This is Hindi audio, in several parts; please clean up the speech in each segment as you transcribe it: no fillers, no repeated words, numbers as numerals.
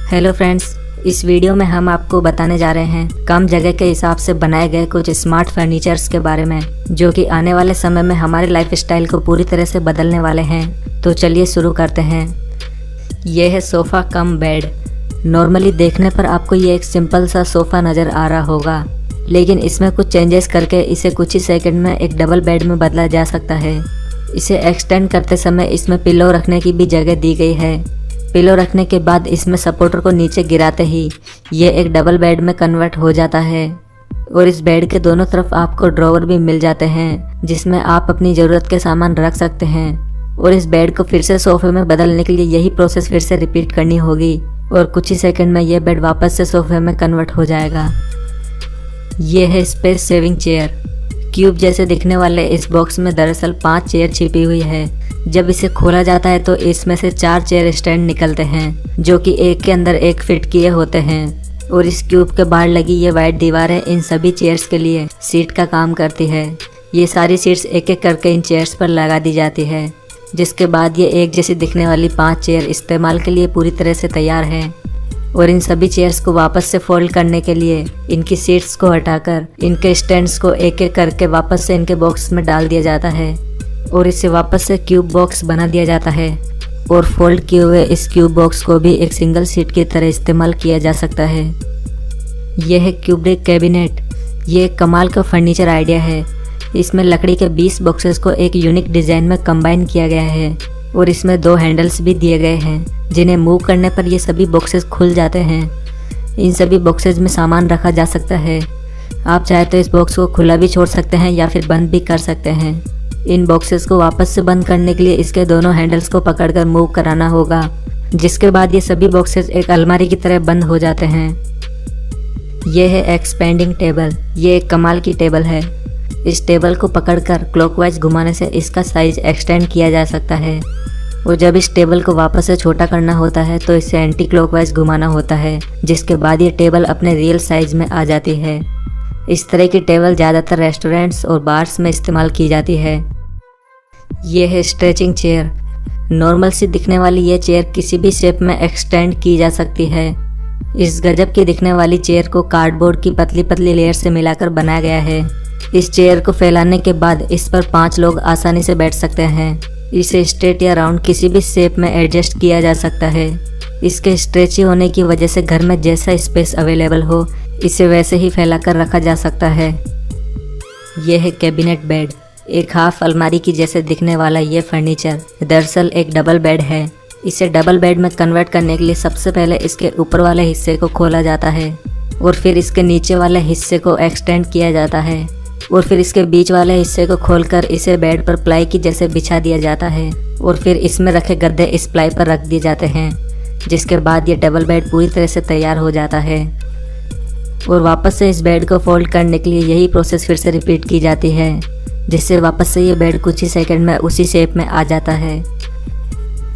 हेलो फ्रेंड्स, इस वीडियो में हम आपको बताने जा रहे हैं कम जगह के हिसाब से बनाए गए कुछ स्मार्ट फर्नीचर्स के बारे में, जो कि आने वाले समय में हमारे लाइफस्टाइल को पूरी तरह से बदलने वाले हैं। तो चलिए शुरू करते हैं। यह है सोफ़ा कम बेड। नॉर्मली देखने पर आपको ये एक सिंपल सा सोफ़ा नज़र आ रहा होगा, लेकिन इसमें कुछ चेंजेस करके इसे कुछ ही सेकंड में एक डबल बेड में बदला जा सकता है। इसे एक्सटेंड करते समय इसमें पिलो रखने की भी जगह दी गई है। पिलो रखने के बाद इसमें सपोर्टर को नीचे गिराते ही ये एक डबल बेड में कन्वर्ट हो जाता है। और इस बेड के दोनों तरफ आपको ड्रॉवर भी मिल जाते हैं, जिसमें आप अपनी ज़रूरत के सामान रख सकते हैं। और इस बेड को फिर से सोफे में बदलने के लिए यही प्रोसेस फिर से रिपीट करनी होगी और कुछ ही सेकंड में यह बेड वापस से सोफे में कन्वर्ट हो जाएगा। ये है स्पेस सेविंग चेयर। क्यूब जैसे दिखने वाले इस बॉक्स में दरअसल 5 चेयर छिपी हुई है। जब इसे खोला जाता है तो इसमें से 4 चेयर स्टैंड निकलते हैं, जो कि एक के अंदर एक फिट किए होते हैं। और इस क्यूब के बाहर लगी ये वाइट दीवारें इन सभी चेयर्स के लिए सीट का काम करती है। ये सारी सीट्स एक एक करके इन चेयर्स पर लगा दी जाती है, जिसके बाद ये एक जैसी दिखने वाली 5 चेयर इस्तेमाल के लिए पूरी तरह से तैयार हैं। और इन सभी चेयर्स को वापस से फोल्ड करने के लिए इनकी सीट्स को हटाकर इनके स्टैंड्स को एक एक करके वापस से इनके बॉक्स में डाल दिया जाता है और इसे वापस से क्यूब बॉक्स बना दिया जाता है। और फोल्ड किए हुए इस क्यूब बॉक्स को भी एक सिंगल सीट की तरह इस्तेमाल किया जा सकता है। यह है क्यूबिक कैबिनेट। ये एक कमाल का फर्नीचर आइडिया है। इसमें लकड़ी के 20 बॉक्सेस को एक यूनिक डिज़ाइन में कंबाइन किया गया है और इसमें 2 हैंडल्स भी दिए गए हैं, जिन्हें मूव करने पर ये सभी बॉक्सेस खुल जाते हैं। इन सभी बॉक्सेस में सामान रखा जा सकता है। आप चाहे तो इस बॉक्स को खुला भी छोड़ सकते हैं या फिर बंद भी कर सकते हैं। इन बॉक्सेस को वापस से बंद करने के लिए इसके दोनों हैंडल्स को पकड़कर मूव कराना होगा, जिसके बाद ये सभी बॉक्सेस एक अलमारी की तरह बंद हो जाते हैं। यह है एक्सपेंडिंग टेबल। ये एक कमाल की टेबल है। इस टेबल को पकड़कर क्लॉकवाइज घुमाने से इसका साइज एक्सटेंड किया जा सकता है। और जब इस टेबल को वापस से छोटा करना होता है तो इसे एंटी क्लॉकवाइज घुमाना होता है, जिसके बाद ये टेबल अपने रियल साइज में आ जाती है। इस तरह की टेबल ज़्यादातर रेस्टोरेंट्स और बार्स में इस्तेमाल की जाती है। ये है स्ट्रेचिंग चेयर। नॉर्मल सी दिखने वाली ये चेयर किसी भी शेप में एक्सटेंड की जा सकती है। इस गजब की दिखने वाली चेयर को कार्डबोर्ड की पतली पतली लेयर से मिलाकर बनाया गया है। इस चेयर को फैलाने के बाद इस पर 5 लोग आसानी से बैठ सकते हैं। इसे स्ट्रेट या राउंड किसी भी शेप में एडजस्ट किया जा सकता है। इसके स्ट्रेची होने की वजह से घर में जैसा स्पेस अवेलेबल हो, इसे वैसे ही फैलाकर रखा जा सकता है। यह है कैबिनेट बेड। एक हाफ अलमारी की जैसे दिखने वाला ये फर्नीचर दरअसल एक डबल बेड है। इसे डबल बेड में कन्वर्ट करने के लिए सबसे पहले इसके ऊपर वाले हिस्से को खोला जाता है और फिर इसके नीचे वाले हिस्से को एक्सटेंड किया जाता है और फिर इसके बीच वाले हिस्से को खोलकर इसे बेड पर प्लाई की जैसे बिछा दिया जाता है और फिर इसमें रखे गद्दे इस प्लाई पर रख दिए जाते हैं, जिसके बाद ये डबल बेड पूरी तरह से तैयार हो जाता है। और वापस से इस बेड को फोल्ड करने के लिए यही प्रोसेस फिर से रिपीट की जाती है, जिससे वापस से ये बेड कुछ ही सेकंड में उसी शेप में आ जाता है।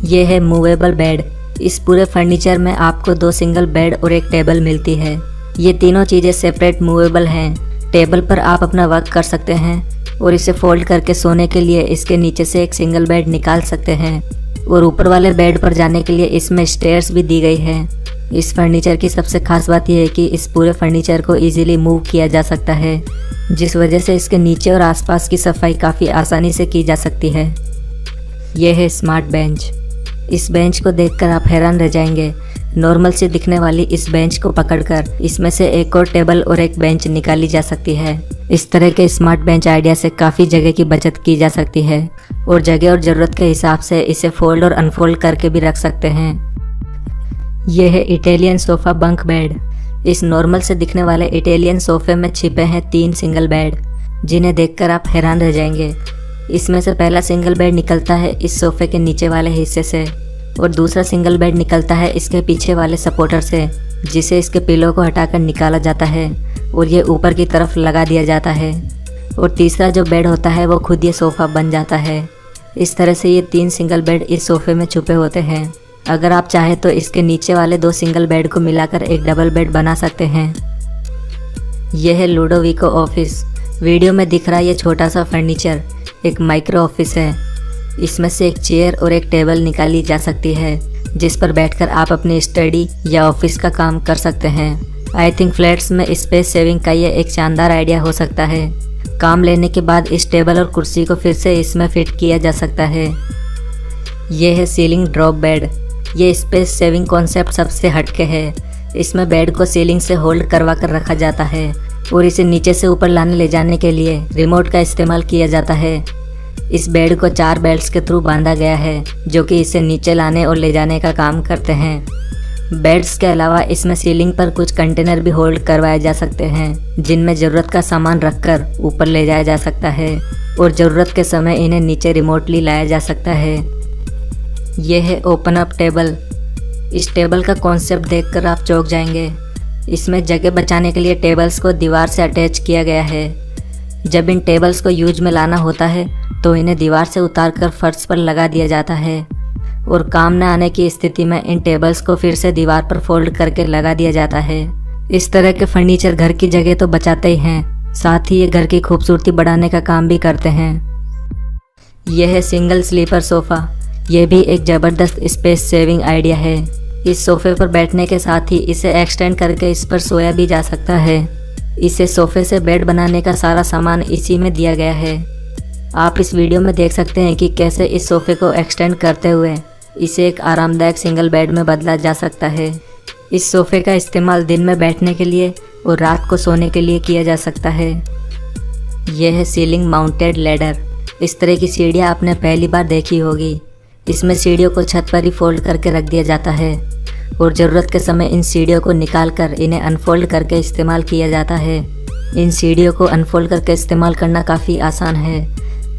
ये है मूवेबल बेड। इस पूरे फर्नीचर में आपको 2 सिंगल बेड और एक टेबल मिलती है। ये तीनों चीज़ें सेपरेट मूवेबल हैं। टेबल पर आप अपना वर्क कर सकते हैं और इसे फोल्ड करके सोने के लिए इसके नीचे से एक सिंगल बेड निकाल सकते हैं। और ऊपर वाले बेड पर जाने के लिए इसमें स्टेयर्स भी दी गई है। इस फर्नीचर की सबसे खास बात यह है कि इस पूरे फर्नीचर को इजीली मूव किया जा सकता है, जिस वजह से इसके नीचे और आसपास की सफाई काफ़ी आसानी से की जा सकती है। यह है स्मार्ट बेंच। इस बेंच को देखकर आप हैरान रह जाएंगे। नॉर्मल से दिखने वाली इस बेंच को पकड़कर इसमें से एक और टेबल और एक बेंच निकाली जा सकती है। इस तरह के स्मार्ट बेंच आइडिया से काफ़ी जगह की बचत की जा सकती है और जगह और ज़रूरत के हिसाब से इसे फोल्ड और अनफोल्ड करके भी रख सकते हैं। यह है इटालियन सोफ़ा बंक बेड। इस नॉर्मल से दिखने वाले इटालियन सोफ़े में छिपे हैं 3 सिंगल बेड, जिन्हें देखकर आप हैरान रह जाएंगे। इसमें से पहला सिंगल बेड निकलता है इस सोफ़े के नीचे वाले हिस्से से और दूसरा सिंगल बेड निकलता है इसके पीछे वाले सपोर्टर से, जिसे इसके पिलो को हटाकर निकाला जाता है और ये ऊपर की तरफ लगा दिया जाता है। और तीसरा जो बेड होता है वो खुद ये सोफ़ा बन जाता है। इस तरह से ये 3 सिंगल बेड इस सोफ़े में छुपे होते हैं। अगर आप चाहें तो इसके नीचे वाले 2 सिंगल बेड को मिलाकर एक डबल बेड बना सकते हैं। यह है लूडोविको ऑफिस। वीडियो में दिख रहा ये छोटा सा फर्नीचर एक माइक्रो ऑफिस है। इसमें से एक चेयर और एक टेबल निकाली जा सकती है जिस पर बैठकर आप अपनी स्टडी या ऑफिस का काम कर सकते हैं। आई थिंक फ्लैट्स में स्पेस सेविंग का ये एक शानदार आइडिया हो सकता है। काम लेने के बाद इस टेबल और कुर्सी को फिर से इसमें फिट किया जा सकता है। यह है सीलिंग ड्रॉप बेड। ये स्पेस सेविंग कॉन्सेप्ट सबसे हटके है। इसमें बेड को सीलिंग से होल्ड करवा कर रखा जाता है और इसे नीचे से ऊपर लाने ले जाने के लिए रिमोट का इस्तेमाल किया जाता है। इस बेड को 4 बेल्ट्स के थ्रू बांधा गया है जो कि इसे नीचे लाने और ले जाने का काम करते हैं। बेड्स के अलावा इसमें सीलिंग पर कुछ कंटेनर भी होल्ड करवाए जा सकते हैं जिनमें ज़रूरत का सामान रखकर ऊपर ले जाया जा सकता है और ज़रूरत के समय इन्हें नीचे रिमोटली लाया जा सकता है। यह है ओपन अप टेबल। इस टेबल का कॉन्सेप्ट देखकर आप चौंक जाएंगे। इसमें जगह बचाने के लिए टेबल्स को दीवार से अटैच किया गया है। जब इन टेबल्स को यूज में लाना होता है तो इन्हें दीवार से उतारकर फर्श पर लगा दिया जाता है और काम न आने की स्थिति में इन टेबल्स को फिर से दीवार पर फोल्ड करके लगा दिया जाता है। इस तरह के फर्नीचर घर की जगह तो बचाते ही हैं, साथ ही ये घर की खूबसूरती बढ़ाने का काम भी करते हैं। यह है सिंगल स्लीपर सोफ़ा। यह भी एक ज़बरदस्त स्पेस सेविंग आइडिया है। इस सोफ़े पर बैठने के साथ ही इसे एक्सटेंड करके इस पर सोया भी जा सकता है। इसे सोफ़े से बेड बनाने का सारा सामान इसी में दिया गया है। आप इस वीडियो में देख सकते हैं कि कैसे इस सोफ़े को एक्सटेंड करते हुए इसे एक आरामदायक सिंगल बेड में बदला जा सकता है। इस सोफ़े का इस्तेमाल दिन में बैठने के लिए और रात को सोने के लिए किया जा सकता है। यह है सीलिंग माउंटेड लैडर। इस तरह की सीढ़ियाँ आपने पहली बार देखी होगी। इसमें सीढ़ियों को छत पर ही फोल्ड करके रख दिया जाता है और ज़रूरत के समय इन सीढ़ियों को निकाल कर इन्हें अनफोल्ड करके इस्तेमाल किया जाता है। इन सीढ़ियों को अनफोल्ड करके इस्तेमाल करना काफ़ी आसान है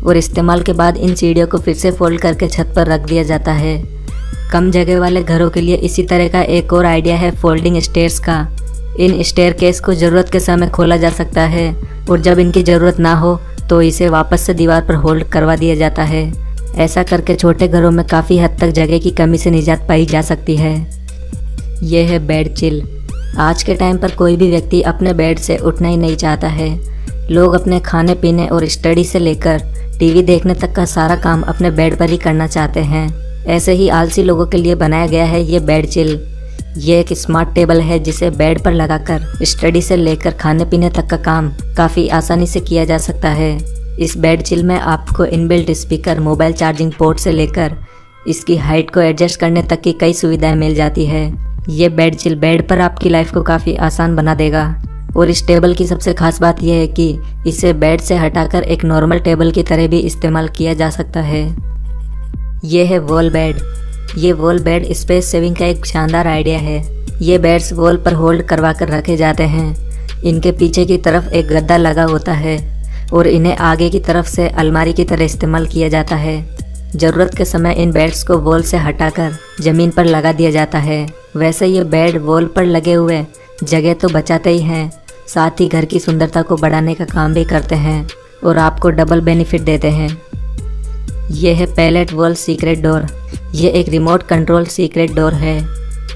और इस्तेमाल के बाद इन सीढ़ियों को फिर से फोल्ड करके छत पर रख दिया जाता है। कम जगह वाले घरों के लिए इसी तरह का एक और आइडिया है फोल्डिंग स्टेयर्स का। इन स्टेयरकेस को ज़रूरत के समय खोला जा सकता है और जब इनकी ज़रूरत ना हो तो इसे वापस से दीवार पर होल्ड करवा दिया जाता है। ऐसा करके छोटे घरों में काफ़ी हद तक जगह की कमी से निजात पाई जा सकती है। यह है बेड चिल। आज के टाइम पर कोई भी व्यक्ति अपने बेड से उठना ही नहीं चाहता है। लोग अपने खाने पीने और स्टडी से लेकर टीवी देखने तक का सारा काम अपने बेड पर ही करना चाहते हैं। ऐसे ही आलसी लोगों के लिए बनाया गया है ये बेड चिल। ये एक स्मार्ट टेबल है जिसे बेड पर लगाकर स्टडी से लेकर खाने पीने तक का काम काफ़ी आसानी से किया जा सकता है। इस बेड चिल में आपको inbuilt speaker, mobile charging port से लेकर इसकी हाइट को एडजस्ट करने तक की कई सुविधाएं मिल जाती है। ये बेड चिल बेड पर आपकी लाइफ को काफ़ी आसान बना देगा। और इस टेबल की सबसे खास बात यह है कि इसे बेड से हटाकर एक नॉर्मल टेबल की तरह भी इस्तेमाल किया जा सकता है। यह है वॉल बेड। ये वॉल बेड स्पेस सेविंग का एक शानदार आइडिया है। ये बेड्स वॉल पर होल्ड करवा कर रखे जाते हैं। इनके पीछे की तरफ एक गद्दा लगा होता है और इन्हें आगे की तरफ से अलमारी की तरह इस्तेमाल किया जाता है। ज़रूरत के समय इन बेड्स को वॉल से हटाकर ज़मीन पर लगा दिया जाता है। वैसे ये बेड वॉल पर लगे हुए जगह तो बचाते ही हैं, साथ ही घर की सुंदरता को बढ़ाने का काम भी करते हैं और आपको डबल बेनिफिट देते हैं। यह है पैलेट वॉल सीक्रेट डोर। ये एक रिमोट कंट्रोल सीक्रेट डोर है।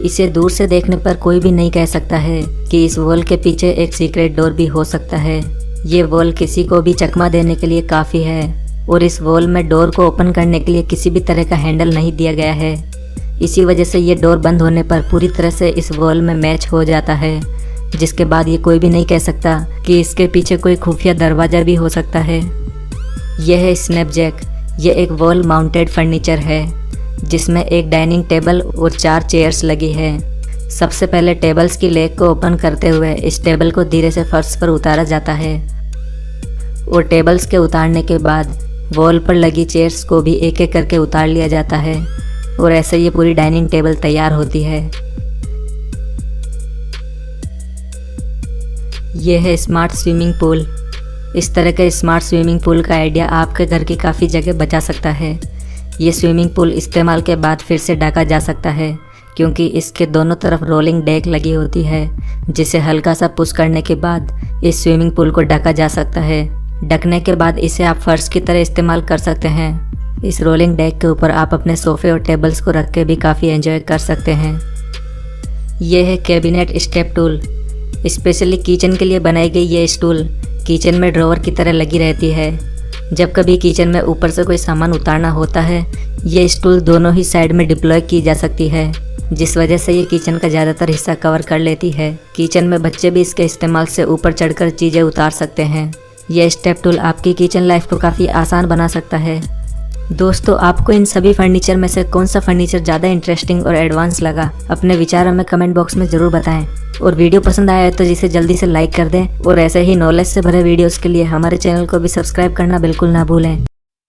इसे दूर से देखने पर कोई भी नहीं कह सकता है कि इस वॉल के पीछे एक सीक्रेट डोर भी हो सकता है। ये वॉल किसी को भी चकमा देने के लिए काफ़ी है और इस वॉल में डोर को ओपन करने के लिए किसी भी तरह का हैंडल नहीं दिया गया है। इसी वजह से ये डोर बंद होने पर पूरी तरह से इस वॉल में मैच हो जाता है, जिसके बाद ये कोई भी नहीं कह सकता कि इसके पीछे कोई खुफिया दरवाज़ा भी हो सकता है। यह है स्नैपजैक। ये एक वॉल माउंटेड फर्नीचर है जिसमें एक डाइनिंग टेबल और 4 चेयर्स लगी है। सबसे पहले टेबल्स की लेग को ओपन करते हुए इस टेबल को धीरे से फर्श पर उतारा जाता है और टेबल्स के उतारने के बाद वॉल पर लगी चेयर्स को भी एक एक करके उतार लिया जाता है और ऐसे ये पूरी डाइनिंग टेबल तैयार होती है। यह है स्मार्ट स्विमिंग पूल। इस तरह के स्मार्ट स्विमिंग पूल का आइडिया आपके घर की काफ़ी जगह बचा सकता है। ये स्विमिंग पूल इस्तेमाल के बाद फिर से ढका जा सकता है क्योंकि इसके दोनों तरफ रोलिंग डेक लगी होती है, जिसे हल्का सा पुश करने के बाद इस स्विमिंग पूल को ढका जा सकता है। ढकने के बाद इसे आप फर्श की तरह इस्तेमाल कर सकते हैं। इस रोलिंग डेक के ऊपर आप अपने सोफ़े और टेबल्स को रख के भी काफ़ी एंजॉय कर सकते हैं। यह है cabinet step tool. Specially kitchen के लिए बनाई गई ये स्टूल किचन में ड्रॉवर की तरह लगी रहती है जब कभी किचन में ऊपर से कोई सामान उतारना होता है, ये स्टूल दोनों ही साइड में डिप्लॉय की जा सकती है, जिस वजह से ये किचन का ज़्यादातर हिस्सा कवर कर लेती है। किचन में बच्चे भी इसके इस्तेमाल से ऊपर चढ़कर चीज़ें उतार सकते हैं। यह स्टेप टूल आपकी किचन लाइफ को काफ़ी आसान बना सकता है। दोस्तों, आपको इन सभी फर्नीचर में से कौन सा फर्नीचर ज़्यादा इंटरेस्टिंग और एडवांस लगा, अपने विचार हमें कमेंट बॉक्स में ज़रूर बताएं। और वीडियो पसंद आया है तो जिसे जल्दी से लाइक कर दें और ऐसे ही नॉलेज से भरे वीडियोस के लिए हमारे चैनल को भी सब्सक्राइब करना बिल्कुल ना भूलें।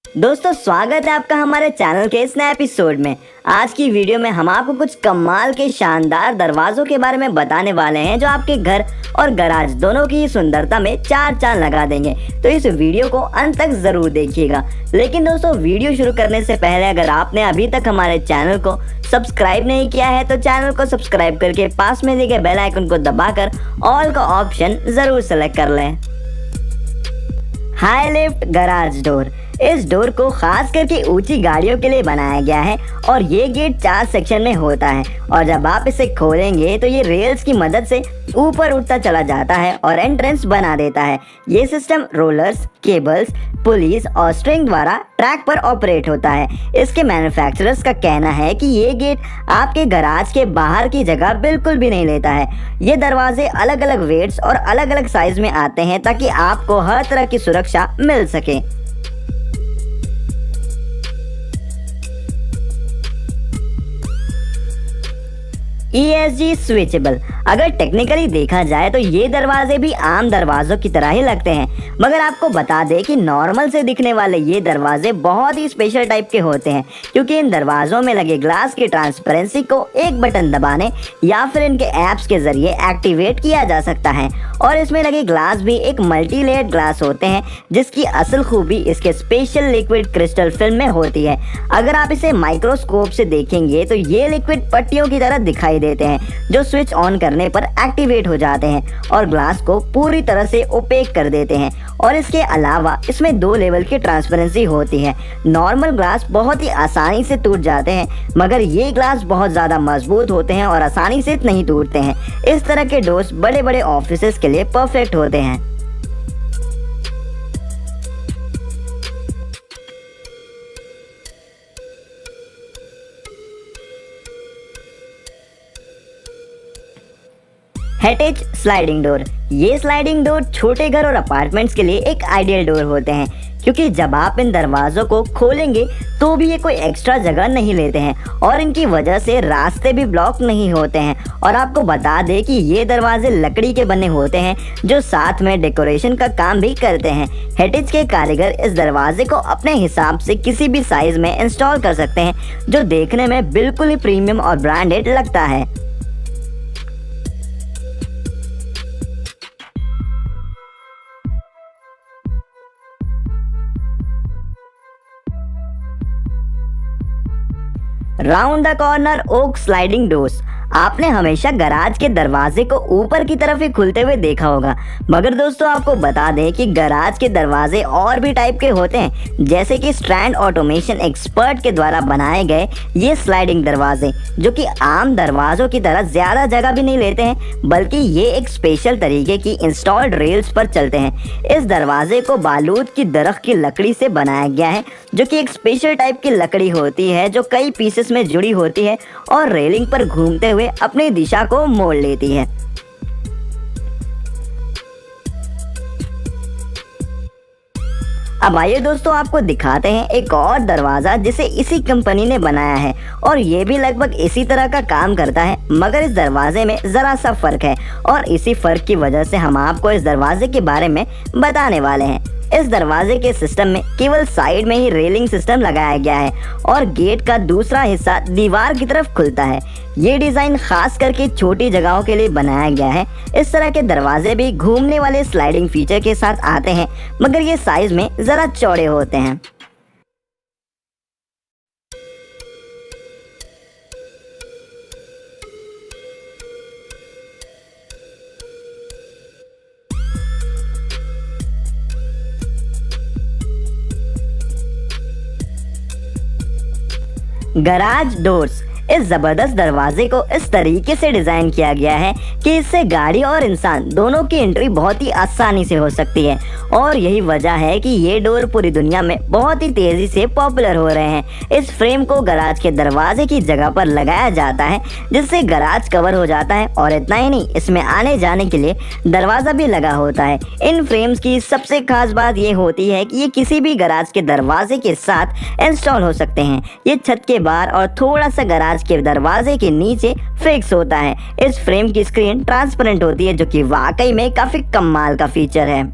दोस्तों, स्वागत है आपका हमारे चैनल के इस नए एपिसोड में। आज की वीडियो में हम आपको कुछ कमाल के शानदार दरवाजों के बारे में बताने वाले हैं जो आपके घर और गराज दोनों की सुंदरता में चार चांद लगा देंगे। तो इस वीडियो को अंत तक जरूर देखिएगा। लेकिन दोस्तों, वीडियो शुरू करने से पहले अगर आपने अभी तक हमारे चैनल को सब्सक्राइब नहीं किया है तो चैनल को सब्सक्राइब करके पास में दिए गए बेल आइकन को दबाकर ऑल का ऑप्शन जरूर सेलेक्ट कर लें। High lift garage door. इस डोर को खास करके ऊंची गाड़ियों के लिए बनाया गया है और ये गेट 4 सेक्शन में होता है और जब आप इसे खोलेंगे तो ये रेल्स की मदद से ऊपर उठता चला जाता है और एंट्रेंस बना देता है। ये सिस्टम रोलर्स, केबल्स, पुलिस और स्ट्रिंग द्वारा ट्रैक पर ऑपरेट होता है। इसके मैन्युफैक्चरर्स का कहना है कि ये गेट आपके गराज के बाहर की जगह बिल्कुल भी नहीं लेता है। ये दरवाजे अलग अलग वेट्स और अलग अलग साइज में आते हैं ताकि आपको हर तरह की सुरक्षा मिल सके। ESG switchable. अगर टेक्निकली देखा जाए तो ये दरवाजे भी आम दरवाजों की तरह ही लगते हैं, मगर आपको बता दें कि नॉर्मल से दिखने वाले ये दरवाजे बहुत ही स्पेशल टाइप के होते हैं, क्योंकि इन दरवाजों में लगे ग्लास की ट्रांसपेरेंसी को एक बटन दबाने या फिर इनके ऐप्स के जरिए एक्टिवेट किया जा सकता है। और इसमें लगे ग्लास भी एक मल्टी लेयर्ड ग्लास होते हैं, जिसकी असल खूबी इसके स्पेशल लिक्विड क्रिस्टल फिल्म में होती है। अगर आप इसे माइक्रोस्कोप से देखेंगे तो ये लिक्विड पट्टियों की तरह दिखाई देते हैं, जो स्विच ऑन करने पर एक्टिवेट हो जाते हैं और ग्लास को पूरी तरह से ओपेक कर देते हैं। और इसके अलावा इसमें 2 लेवल की ट्रांसपेरेंसी होती है। नॉर्मल ग्लास बहुत ही आसानी से टूट जाते हैं, मगर ये ग्लास बहुत ज़्यादा मजबूत होते हैं और आसानी से नहीं टूटते हैं। इस तरह के डोर्स बड़े बड़े ऑफिसेस के लिए परफेक्ट होते हैं। हेटेज स्लाइडिंग डोर। ये स्लाइडिंग डोर छोटे घर और अपार्टमेंट्स के लिए एक आइडियल डोर होते हैं, क्योंकि जब आप इन दरवाजों को खोलेंगे तो भी ये कोई एक्स्ट्रा जगह नहीं लेते हैं और इनकी वजह से रास्ते भी ब्लॉक नहीं होते हैं। और आपको बता दें कि ये दरवाजे लकड़ी के बने होते हैं, जो साथ में डेकोरेशन का काम भी करते हैं। हेटेज के कारीगर इस दरवाजे को अपने हिसाब से किसी भी साइज में इंस्टॉल कर सकते हैं, जो देखने में बिल्कुल ही प्रीमियम और ब्रांडेड लगता है। Round the corner oak sliding doors. आपने हमेशा गराज के दरवाजे को ऊपर की तरफ ही खुलते हुए देखा होगा, मगर दोस्तों आपको बता दें कि गराज के दरवाजे और भी टाइप के होते हैं, जैसे कि स्ट्रैंड ऑटोमेशन एक्सपर्ट के द्वारा बनाए गए ये स्लाइडिंग दरवाजे, जो कि आम दरवाजों की तरह ज्यादा जगह भी नहीं लेते हैं, बल्कि ये एक स्पेशल तरीके की इंस्टॉल्ड रेल्स पर चलते हैं। इस दरवाजे को बालूद की दरख्त की लकड़ी से बनाया गया है, जो कि एक स्पेशल टाइप की लकड़ी होती है जो कई पीसेस में जुड़ी होती है और रेलिंग पर घूमते हुए अपनी दिशा को मोड़ लेती है। अब आइए दोस्तों, आपको दिखाते हैं एक और दरवाजा जिसे इसी कंपनी ने बनाया है और ये भी लगभग इसी तरह का काम करता है, मगर इस दरवाजे में जरा सा फर्क है और इसी फर्क की वजह से हम आपको इस दरवाजे के बारे में बताने वाले हैं। इस दरवाजे के सिस्टम में केवल साइड में ही रेलिंग सिस्टम लगाया गया है और गेट का दूसरा हिस्सा दीवार की तरफ खुलता है। ये डिजाइन खास करके छोटी जगहों के लिए बनाया गया है। इस तरह के दरवाजे भी घूमने वाले स्लाइडिंग फीचर के साथ आते हैं, मगर ये साइज में जरा चौड़े होते हैं। Garage doors. इस जबरदस्त दरवाजे को इस तरीके से डिजाइन किया गया है कि इससे गाड़ी और इंसान दोनों की एंट्री बहुत ही आसानी से हो सकती है और यही वजह है कि ये डोर पूरी दुनिया में बहुत ही तेजी से पॉपुलर हो रहे हैं। इस फ्रेम को गराज के दरवाजे की जगह पर लगाया जाता है जिससे गराज कवर हो जाता है और इतना ही नहीं, इसमें आने जाने के लिए दरवाजा भी लगा होता है। इन फ्रेम्स की सबसे खास बात ये होती है कि ये किसी भी गराज के दरवाजे के साथ इंस्टॉल हो सकते हैं। ये छत के बाहर और थोड़ा सा गराज के दरवाजे के नीचे फिक्स होता है। इस फ्रेम की स्क्रीन ट्रांसपेरेंट होती है जो कि वाकई में काफी कमाल का फीचर है।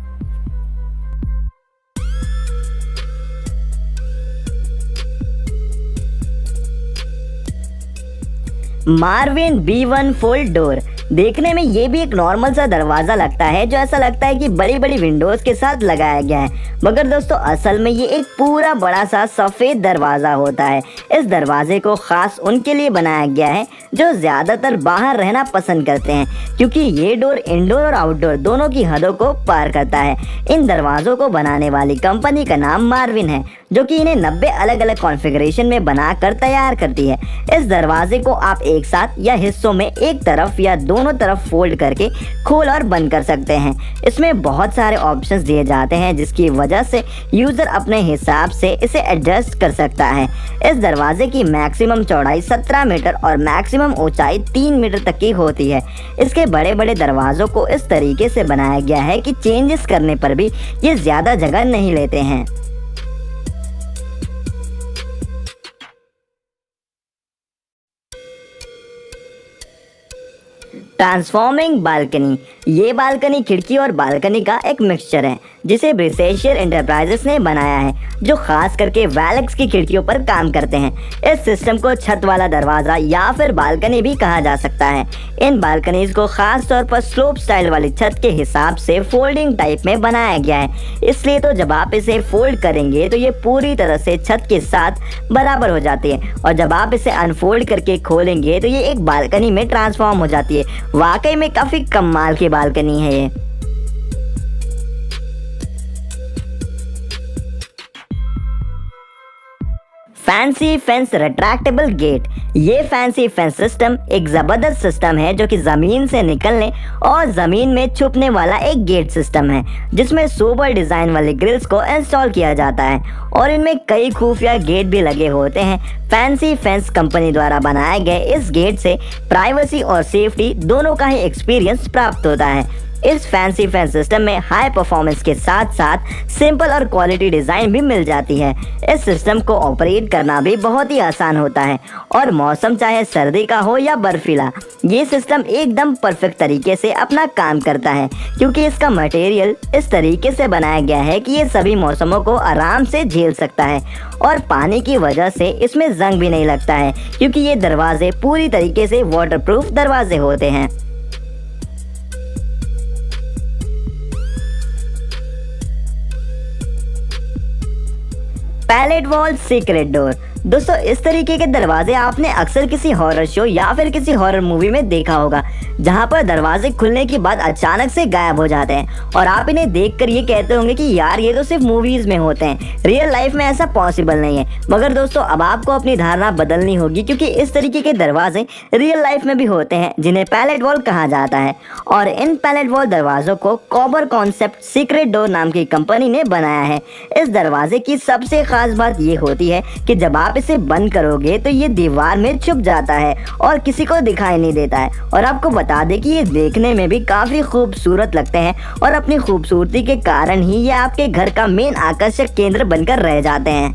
Marvin B1 fold door. देखने में ये भी एक नॉर्मल सा दरवाजा लगता है जो ऐसा लगता है कि बड़ी बड़ी विंडोज के साथ लगाया गया है, मगर दोस्तों असल में ये एक पूरा बड़ा सा सफेद दरवाजा होता है। इस दरवाजे को खास उनके लिए बनाया गया है जो ज्यादातर बाहर रहना पसंद करते हैं, क्योंकि ये डोर इंडोर और आउटडोर दोनों की हदों को पार करता है। इन दरवाजों को बनाने वाली कंपनी का नाम मार्विन है, जो कि इन्हें 90 अलग अलग कॉन्फ़िगरेशन में बनाकर तैयार करती है। इस दरवाजे को आप एक साथ या हिस्सों में एक तरफ या दोनों तरफ फोल्ड करके खोल और बंद कर सकते हैं। इसमें बहुत सारे ऑप्शंस दिए जाते हैं जिसकी वजह से यूजर अपने हिसाब से इसे एडजस्ट कर सकता है। इस दरवाजे की मैक्सिमम चौड़ाई 17 मीटर और मैक्सिमम ऊंचाई 3 मीटर तक की होती है। इसके बड़े बड़े दरवाजों को इस तरीके से बनाया गया है कि चेंजेस करने पर भी ये ज्यादा जगह नहीं लेते हैं। Transforming balcony. ये बालकनी खिड़की और बालकनी का एक मिक्सचर है जिसे ब्रिसेशियर एंटरप्राइजेस ने बनाया है, जो खास करके वैलेक्स की खिड़कियों पर काम करते हैं। इस सिस्टम को छत वाला दरवाजा या फिर बालकनी भी कहा जा सकता है। इन बालकनीज को खास तौर पर स्लोप स्टाइल वाली छत के हिसाब से फोल्डिंग टाइप में बनाया गया है, इसलिए तो जब आप इसे फोल्ड करेंगे तो ये पूरी तरह से छत के साथ बराबर हो जाती है और जब आप इसे अनफोल्ड करके खोलेंगे तो ये एक बालकनी में ट्रांसफॉर्म हो जाती है। वाकई में काफी कमाल की बालकनी है ये। Fancy fence retractable gate. ये फैंसी फेंस सिस्टम एक जबरदस्त सिस्टम है जो कि जमीन से निकलने और जमीन में छुपने वाला एक गेट सिस्टम है, जिसमें सोबर डिजाइन वाले ग्रिल्स को इंस्टॉल किया जाता है और इनमें कई खुफिया गेट भी लगे होते हैं। फैंसी फेंस कंपनी द्वारा बनाए गए इस गेट से प्राइवेसी और सेफ्टी दोनों का ही एक्सपीरियंस प्राप्त होता है। इस फैंसी फेंस सिस्टम में हाई परफॉर्मेंस के साथ साथ सिंपल और क्वालिटी डिजाइन भी मिल जाती है। इस सिस्टम को ऑपरेट करना भी बहुत ही आसान होता है और मौसम चाहे सर्दी का हो या बर्फीला, ये सिस्टम एकदम परफेक्ट तरीके से अपना काम करता है, क्योंकि इसका मटेरियल इस तरीके से बनाया गया है कि ये सभी मौसमों को आराम से झेल सकता है और पानी की वजह से इसमें जंग भी नहीं लगता है, क्योंकि ये दरवाजे पूरी तरीके से वाटरप्रूफ दरवाजे होते हैं। Pallet wall secret door. दोस्तों इस तरीके के दरवाजे आपने अक्सर किसी हॉरर शो या फिर किसी हॉरर मूवी में देखा होगा, जहां पर दरवाजे खुलने के बाद अचानक से गायब हो जाते हैं और आप इन्हें देखकर ये कहते होंगे कि यार ये तो सिर्फ मूवीज में होते हैं, रियल लाइफ में ऐसा पॉसिबल नहीं है। मगर दोस्तों अब आपको अपनी धारणा बदलनी होगी, क्योंकि इस तरीके के दरवाजे रियल लाइफ में भी होते हैं जिन्हें पैलेट वॉल कहा जाता है और इन पैलेट वॉल दरवाजों को कॉबर कॉन्सेप्ट सीक्रेट डोर नाम की कंपनी ने बनाया है। इस दरवाजे की सबसे खास बात ये होती है कि जब आप इसे बंद करोगे तो ये दीवार में छुप जाता है और किसी को दिखाई नहीं देता है। और आपको बता दें कि ये देखने में भी काफी खूबसूरत लगते हैं और अपनी खूबसूरती के कारण ही ये आपके घर का मेन आकर्षक केंद्र बनकर रह जाते हैं।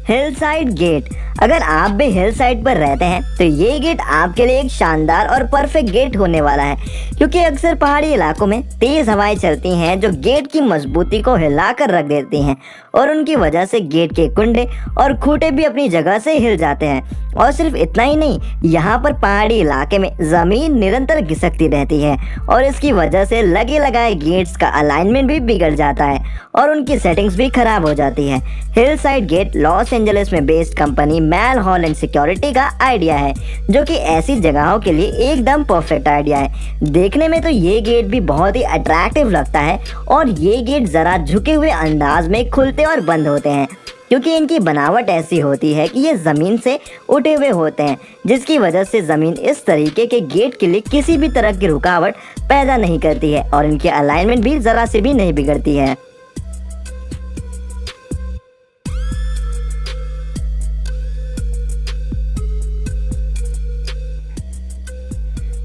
Hill side gate. अगर आप भी हिल साइड पर रहते हैं तो ये गेट आपके लिए एक शानदार और परफेक्ट गेट होने वाला है, क्योंकि अक्सर पहाड़ी इलाकों में तेज हवाएं चलती हैं जो गेट की मजबूती को हिलाकर रख देती हैं और उनकी वजह से गेट के कुंडे और खूंटे भी अपनी जगह से हिल जाते हैं। और सिर्फ इतना ही नहीं, यहाँ पर पहाड़ी इलाके में जमीन निरंतर घिसकती रहती है और इसकी वजह से लगे लगाए गेट्स का अलाइनमेंट भी बिगड़ जाता है और उनकी सेटिंग्स भी खराब हो जाती है। Hill side gate Los Angeles में based company man hall and security का आइडिया है, जो कि ऐसी जगहों के लिए एकदम परफेक्ट आइडिया है। देखने में तो ये गेट भी बहुत ही अट्रैक्टिव लगता है और ये गेट जरा झुके हुए अंदाज में खुलते और बंद होते हैं, क्योंकि इनकी बनावट ऐसी होती है कि ये ज़मीन से उठे हुए होते हैं, जिसकी वजह से ज़मीन इस तरीके के गेट के लिए किसी भी तरह की रुकावट पैदा नहीं करती है और इनकी अलाइनमेंट भी ज़रा से भी नहीं बिगड़ती है।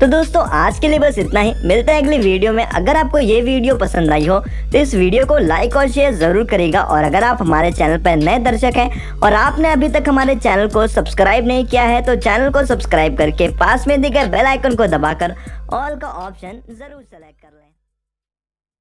तो दोस्तों आज के लिए बस इतना ही, मिलते हैं अगली वीडियो में। अगर आपको ये वीडियो पसंद आई हो तो इस वीडियो को लाइक और शेयर जरूर करिएगा, और अगर आप हमारे चैनल पर नए दर्शक हैं और आपने अभी तक हमारे चैनल को सब्सक्राइब नहीं किया है तो चैनल को सब्सक्राइब करके पास में दिखे बेल आइकन को दबाकर ऑल का ऑप्शन जरूर सेलेक्ट कर लें।